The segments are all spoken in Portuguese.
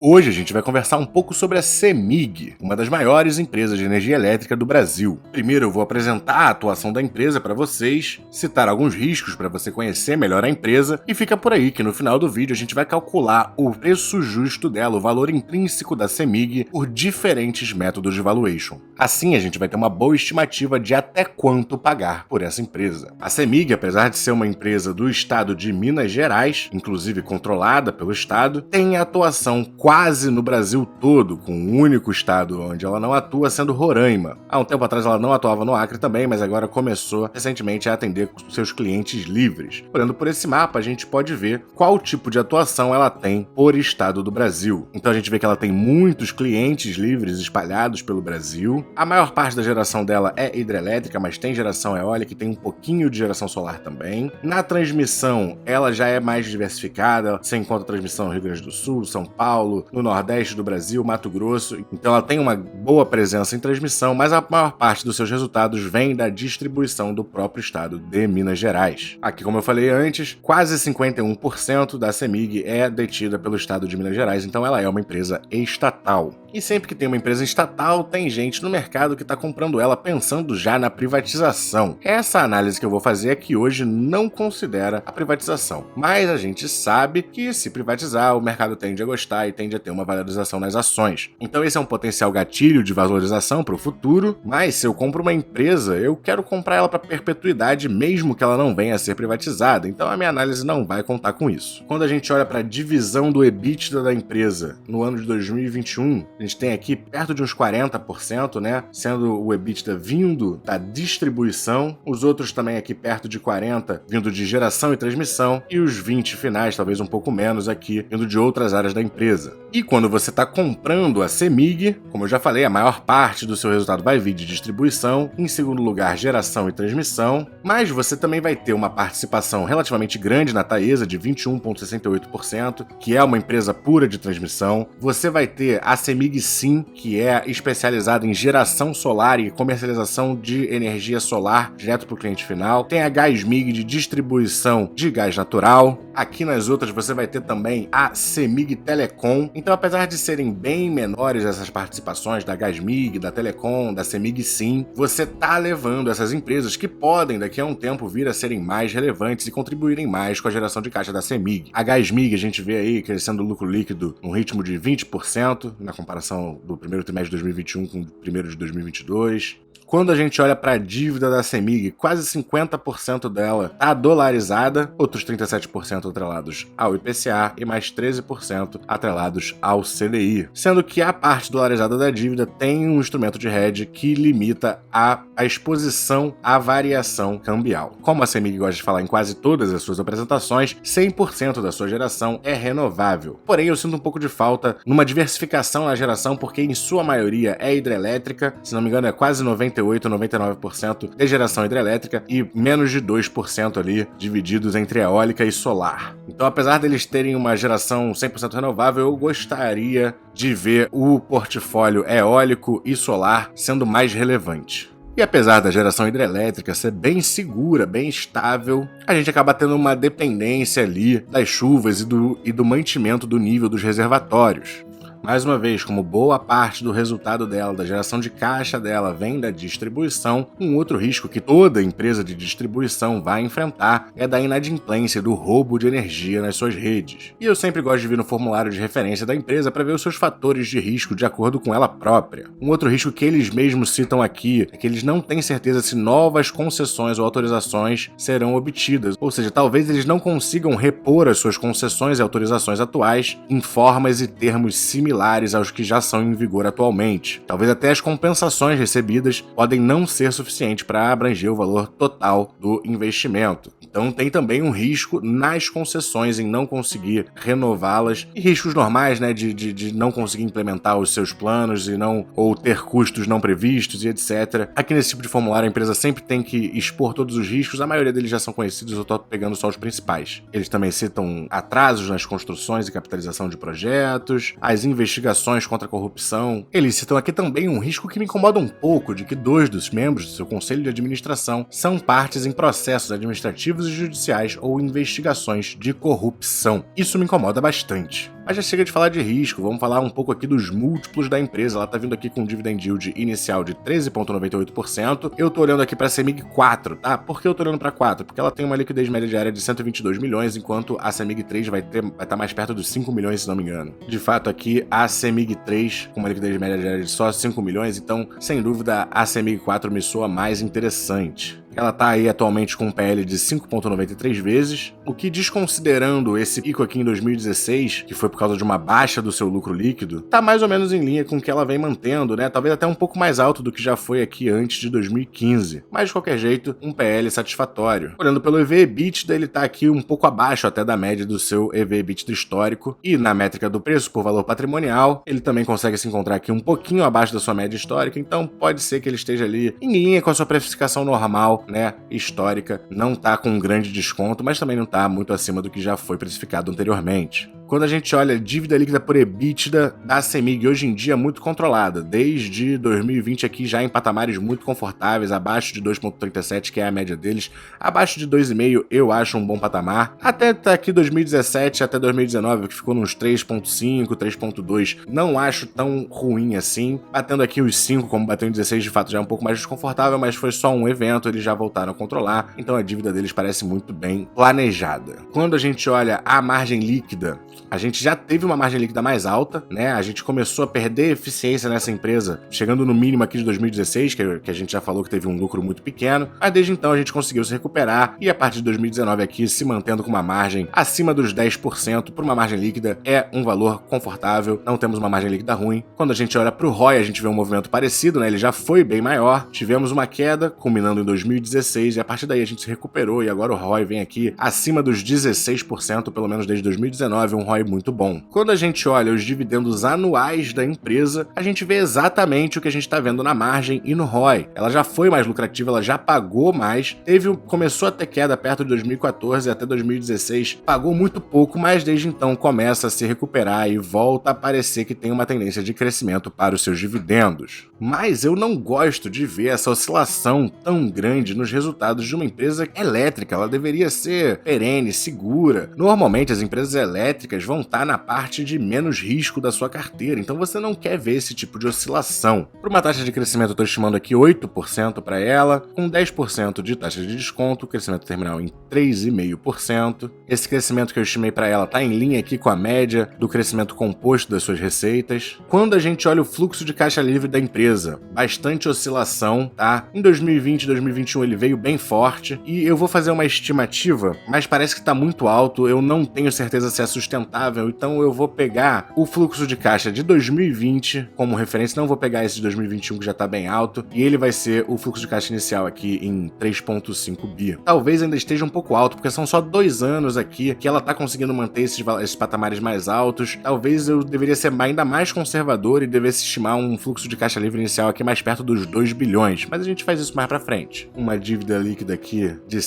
Hoje a gente vai conversar um pouco sobre a CEMIG, uma das maiores empresas de energia elétrica do Brasil. Primeiro eu vou apresentar a atuação da empresa para vocês, citar alguns riscos para você conhecer melhor a empresa e fica por aí que no final do vídeo a gente vai calcular o preço justo dela, o valor intrínseco da CEMIG por diferentes métodos de valuation. Assim a gente vai ter uma boa estimativa de até quanto pagar por essa empresa. A CEMIG, apesar de ser uma empresa do estado de Minas Gerais, inclusive controlada pelo estado, tem atuação quase no Brasil todo, com um único estado onde ela não atua sendo Roraima. Há um tempo atrás ela não atuava no Acre também, mas agora começou recentemente a atender seus clientes livres. Olhando por esse mapa, a gente pode ver qual tipo de atuação ela tem por estado do Brasil. Então a gente vê que ela tem muitos clientes livres espalhados pelo Brasil. A maior parte da geração dela é hidrelétrica, mas tem geração eólica e tem um pouquinho de geração solar também. Na transmissão, ela já é mais diversificada. Você encontra transmissão no Rio Grande do Sul, São Paulo, no Nordeste do Brasil, Mato Grosso. Então ela tem uma boa presença em transmissão, mas a maior parte dos seus resultados vem da distribuição do próprio estado de Minas Gerais. Aqui, como eu falei antes, quase 51% da CEMIG é detida pelo estado de Minas Gerais, então ela é uma empresa estatal. E sempre que tem uma empresa estatal, tem gente no mercado que está comprando ela pensando já na privatização. Essa análise que eu vou fazer aqui hoje não considera a privatização, mas a gente sabe que se privatizar, o mercado tende a gostar e tende a ter uma valorização nas ações. Então esse é um potencial gatilho de valorização para o futuro, mas se eu compro uma empresa, eu quero comprar ela para perpetuidade mesmo que ela não venha a ser privatizada, então a minha análise não vai contar com isso. Quando a gente olha para a divisão do EBITDA da empresa no ano de 2021, a gente tem aqui perto de uns 40%, né? Sendo o EBITDA vindo da distribuição, os outros também aqui perto de 40% vindo de geração e transmissão, e os 20 finais, talvez um pouco menos aqui, vindo de outras áreas da empresa. E quando você está comprando a CEMIG, como eu já falei, a maior parte do seu resultado vai vir de distribuição, em segundo lugar geração e transmissão, mas você também vai ter uma participação relativamente grande na Taesa, de 21,68%, que é uma empresa pura de transmissão. Você vai ter a CEMIG Sim, que é especializada em geração solar e comercialização de energia solar direto para o cliente final. Tem a Gasmig de distribuição de gás natural. Aqui nas outras você vai ter também a CEMIG Telecom. Então, apesar de serem bem menores essas participações da Gasmig, da Telecom, da CEMIG Sim, você tá levando essas empresas que podem daqui a um tempo vir a serem mais relevantes e contribuírem mais com a geração de caixa da CEMIG. A Gasmig a gente vê aí crescendo o lucro líquido num ritmo de 20% na comparação do primeiro trimestre de 2021 com o primeiro de 2022. Quando a gente olha para a dívida da CEMIG, quase 50% dela está dolarizada, outros 37% atrelados ao IPCA e mais 13% atrelados ao CDI. Sendo que a parte dolarizada da dívida tem um instrumento de hedge que limita a exposição à variação cambial. Como a CEMIG gosta de falar em quase todas as suas apresentações, 100% da sua geração é renovável. Porém, eu sinto um pouco de falta numa diversificação na geração, porque em sua maioria é hidrelétrica, se não me engano é quase 98%, 99% de geração hidrelétrica e menos de 2% ali divididos entre eólica e solar. Então, apesar deles terem uma geração 100% renovável, eu gostaria de ver o portfólio eólico e solar sendo mais relevante. E apesar da geração hidrelétrica ser bem segura, bem estável, a gente acaba tendo uma dependência ali das chuvas e do mantimento do nível dos reservatórios. Mais uma vez, como boa parte do resultado dela, da geração de caixa dela, vem da distribuição, um outro risco que toda empresa de distribuição vai enfrentar é da inadimplência, do roubo de energia nas suas redes. E eu sempre gosto de vir no formulário de referência da empresa para ver os seus fatores de risco de acordo com ela própria. Um outro risco que eles mesmos citam aqui é que eles não têm certeza se novas concessões ou autorizações serão obtidas, ou seja, talvez eles não consigam repor as suas concessões e autorizações atuais em formas e termos similares aos que já são em vigor atualmente. Talvez até as compensações recebidas podem não ser suficientes para abranger o valor total do investimento. Então tem também um risco nas concessões em não conseguir renová-las e riscos normais, né, de não conseguir implementar os seus planos ou ter custos não previstos e etc. Aqui nesse tipo de formulário a empresa sempre tem que expor todos os riscos, a maioria deles já são conhecidos, eu estou pegando só os principais. Eles também citam atrasos nas construções e capitalização de projetos, as investigações contra a corrupção. Eles citam aqui também um risco que me incomoda um pouco, de que 2 dos membros do seu conselho de administração são partes em processos administrativos e judiciais ou investigações de corrupção. Isso me incomoda bastante. Mas já chega de falar de risco, vamos falar um pouco aqui dos múltiplos da empresa. Ela tá vindo aqui com um dividend yield inicial de 13,98%. Eu tô olhando aqui pra CEMIG 4, tá? Por que eu tô olhando pra 4? Porque ela tem uma liquidez média diária de 122 milhões, enquanto a CEMIG 3 vai estar mais perto dos 5 milhões, se não me engano. De fato, aqui a CEMIG 3 com uma liquidez média diária de só 5 milhões, então, sem dúvida, a CEMIG 4 me soa mais interessante. Ela tá aí atualmente com um PL de 5,93 vezes, o que, desconsiderando esse pico aqui em 2016, que foi por causa de uma baixa do seu lucro líquido, tá mais ou menos em linha com o que ela vem mantendo, né? Talvez até um pouco mais alto do que já foi aqui antes de 2015. Mas, de qualquer jeito, um PL satisfatório. Olhando pelo EV/EBITDA, ele tá aqui um pouco abaixo até da média do seu EV/EBITDA histórico, e na métrica do preço por valor patrimonial, ele também consegue se encontrar aqui um pouquinho abaixo da sua média histórica, então pode ser que ele esteja ali em linha com a sua precificação normal, né, histórica. Não tá com um grande desconto, mas também não tá muito acima do que já foi precificado anteriormente. Quando a gente olha a dívida líquida por EBITDA da CEMIG hoje em dia é muito controlada, desde 2020 aqui já em patamares muito confortáveis, abaixo de 2,37, que é a média deles, abaixo de 2,5 eu acho um bom patamar, até tá aqui 2017 até 2019, que ficou nos 3,5, 3,2, não acho tão ruim assim, batendo aqui os 5, como bateu em 16, de fato já é um pouco mais desconfortável, mas foi só um evento, eles já voltaram a controlar, então a dívida deles parece muito bem planejada. Quando a gente olha a margem líquida, a gente já teve uma margem líquida mais alta, né? A gente começou a perder eficiência nessa empresa, chegando no mínimo aqui de 2016, que a gente já falou que teve um lucro muito pequeno, mas desde então a gente conseguiu se recuperar e a partir de 2019 aqui se mantendo com uma margem acima dos 10%, por uma margem líquida é um valor confortável, não temos uma margem líquida ruim. Quando a gente olha para o ROI, a gente vê um movimento parecido, né? Ele já foi bem maior, tivemos uma queda, culminando em 2016, e a partir daí a gente se recuperou e agora o ROI vem aqui acima dos 16%, pelo menos desde 2019, um ROI muito bom. Quando a gente olha os dividendos anuais da empresa, a gente vê exatamente o que a gente está vendo na margem e no ROI. Ela já foi mais lucrativa, ela já pagou mais, começou a ter queda perto de 2014 até 2016, pagou muito pouco, mas desde então começa a se recuperar e volta a parecer que tem uma tendência de crescimento para os seus dividendos. Mas eu não gosto de ver essa oscilação tão grande nos resultados de uma empresa elétrica. Ela deveria ser perene, segura. Normalmente as empresas elétricas vão estar na parte de menos risco da sua carteira, então você não quer ver esse tipo de oscilação. Para uma taxa de crescimento eu estou estimando aqui 8% para ela, com 10% de taxa de desconto, crescimento terminal em 3,5%. Esse crescimento que eu estimei para ela está em linha aqui com a média do crescimento composto das suas receitas. Quando a gente olha o fluxo de caixa livre da empresa, bastante oscilação, tá? Em 2020 e 2021 ele veio bem forte e eu vou fazer uma estimativa, mas parece que está muito alto, eu não tenho certeza se é sustentável, então eu vou pegar o fluxo de caixa de 2020 como referência, não vou pegar esse de 2021 que já está bem alto, e ele vai ser o fluxo de caixa inicial aqui em 3,5 bi. Talvez ainda esteja um pouco alto, porque são só 2 anos aqui que ela está conseguindo manter esses patamares mais altos. Talvez eu deveria ser ainda mais conservador e devesse estimar um fluxo de caixa livre inicial aqui mais perto dos 2 bilhões, mas a gente faz isso mais pra frente. Uma dívida líquida aqui de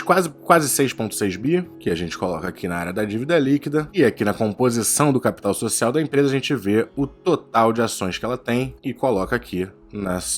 quase 6,6 bi, que a gente coloca aqui na área da dívida líquida, e aqui na composição do capital social da empresa a gente vê o total de ações que ela tem e coloca aqui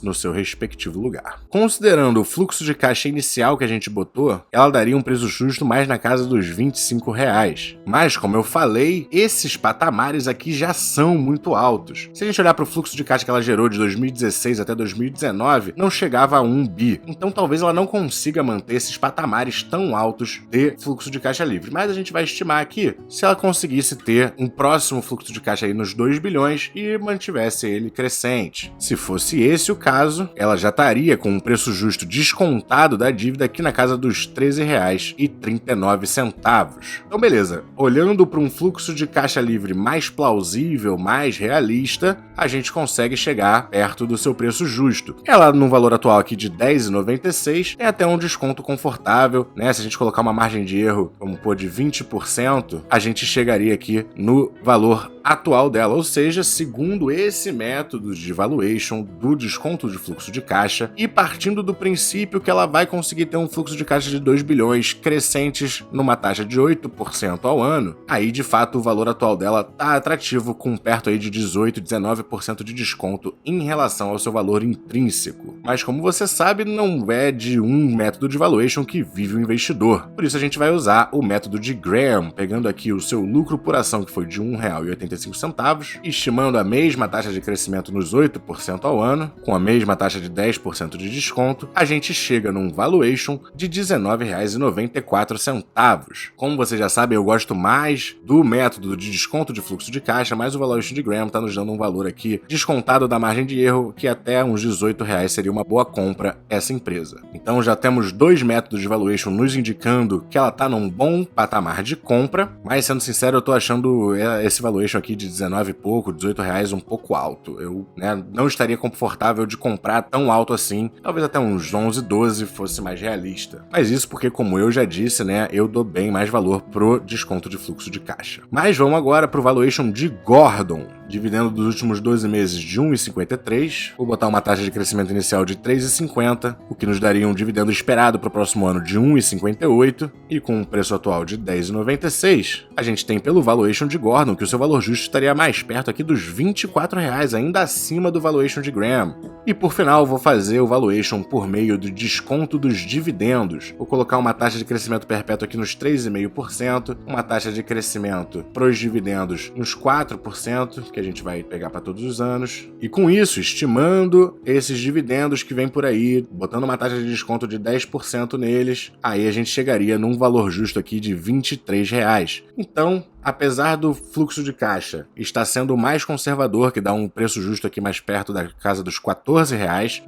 no seu respectivo lugar. Considerando o fluxo de caixa inicial que a gente botou, ela daria um preço justo mais na casa dos R$25. Mas, como eu falei, esses patamares aqui já são muito altos. Se a gente olhar para o fluxo de caixa que ela gerou de 2016 até 2019, não chegava a 1 bi. Então talvez ela não consiga manter esses patamares tão altos de fluxo de caixa livre. Mas a gente vai estimar aqui se ela conseguisse ter um próximo fluxo de caixa aí nos 2 bilhões e mantivesse ele crescente. Se fosse esse o caso, ela já estaria com um preço justo descontado da dívida aqui na casa dos R$13,39. Então beleza, olhando para um fluxo de caixa livre mais plausível, mais realista, a gente consegue chegar perto do seu preço justo. Ela, no valor atual aqui de R$10,96, tem até um desconto confortável, né? Se a gente colocar uma margem de erro, vamos pôr de 20%, a gente chegaria aqui no valor atual dela, ou seja, segundo esse método de valuation do do desconto de fluxo de caixa e partindo do princípio que ela vai conseguir ter um fluxo de caixa de 2 bilhões crescentes numa taxa de 8% ao ano, aí de fato o valor atual dela tá atrativo com perto aí de 18, 19% de desconto em relação ao seu valor intrínseco. Mas como você sabe, não é de um método de valuation que vive o investidor. Por isso a gente vai usar o método de Graham, pegando aqui o seu lucro por ação que foi de R$ 1,85, estimando a mesma taxa de crescimento nos 8% ao ano, com a mesma taxa de 10% de desconto, a gente chega num valuation de R$ 19,94. Como você já sabe, eu gosto mais do método de desconto de fluxo de caixa, mas o valuation de Graham está nos dando um valor aqui descontado da margem de erro, que até uns R$ 18 seria uma boa compra essa empresa. Então já temos dois métodos de valuation nos indicando que ela está num bom patamar de compra, mas sendo sincero, eu tô achando esse valuation aqui de 19 e pouco, 18 reais um pouco alto. Eu não estaria confortável de comprar tão alto assim, talvez até uns 11, 12 fosse mais realista. Mas isso porque, como eu já disse, eu dou bem mais valor pro desconto de fluxo de caixa. Mas vamos agora pro valuation de Gordon. Dividendo dos últimos 12 meses de 1,53, vou botar uma taxa de crescimento inicial de 3,50, o que nos daria um dividendo esperado para o próximo ano de 1,58, e com um preço atual de 10,96, a gente tem pelo valuation de Gordon que o seu valor justo estaria mais perto aqui dos R$ 24, ainda acima do valuation de Graham. E por final, vou fazer o valuation por meio do desconto dos dividendos. Vou colocar uma taxa de crescimento perpétuo aqui nos 3,5%, uma taxa de crescimento para os dividendos nos 4%, que a gente vai pegar para todos os anos. E com isso, estimando esses dividendos que vem por aí, botando uma taxa de desconto de 10% neles, aí a gente chegaria num valor justo aqui de R$ 23. Então, apesar do fluxo de caixa estar sendo o mais conservador, que dá um preço justo aqui mais perto da casa dos R$ 14,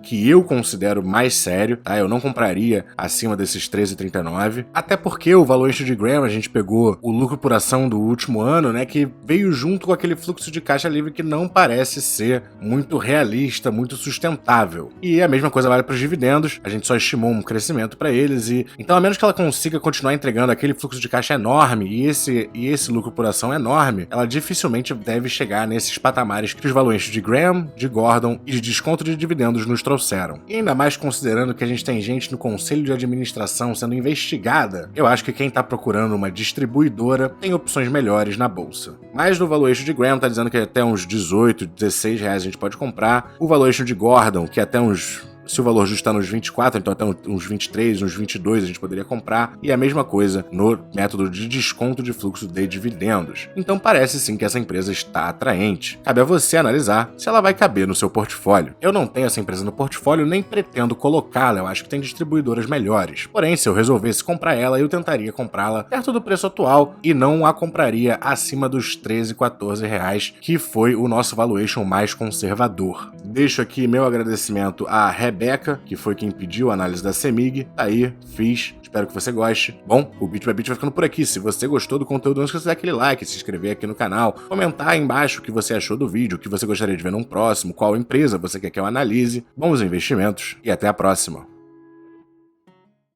que eu considero mais sério, tá? Eu não compraria acima desses 13,39, até porque o valuation de Graham, a gente pegou o lucro por ação do último ano, que veio junto com aquele fluxo de caixa livre que não parece ser muito realista, muito sustentável. E a mesma coisa vale para os dividendos, a gente só estimou um crescimento para eles, e então a menos que ela consiga continuar entregando aquele fluxo de caixa enorme e esse lucro por ação enorme, ela dificilmente deve chegar nesses patamares que os valuations de Graham, de Gordon e de desconto de dividendos nos trouxeram. E ainda mais considerando que a gente tem gente no conselho de administração sendo investigada, eu acho que quem está procurando uma distribuidora tem opções melhores na bolsa. Mas no valuation de Graham tá dizendo que até uns 18, 16 reais a gente pode comprar. O valuation de Gordon, que até uns... Se o valor justo está nos 24, então até uns 23, uns 22 a gente poderia comprar. E a mesma coisa no método de desconto de fluxo de dividendos. Então parece sim que essa empresa está atraente. Cabe a você analisar se ela vai caber no seu portfólio. Eu não tenho essa empresa no portfólio, nem pretendo colocá-la. Eu acho que tem distribuidoras melhores. Porém, se eu resolvesse comprar ela, eu tentaria comprá-la perto do preço atual e não a compraria acima dos 13, 14 reais, que foi o nosso valuation mais conservador. Deixo aqui meu agradecimento à Rebeca, que foi quem pediu a análise da CEMIG. Tá aí, fiz. Espero que você goste. Bom, o Bit by Bit vai ficando por aqui. Se você gostou do conteúdo, não esqueça de dar aquele like, se inscrever aqui no canal, comentar aí embaixo o que você achou do vídeo, o que você gostaria de ver num próximo, qual empresa você quer que eu analise. Bons investimentos e até a próxima.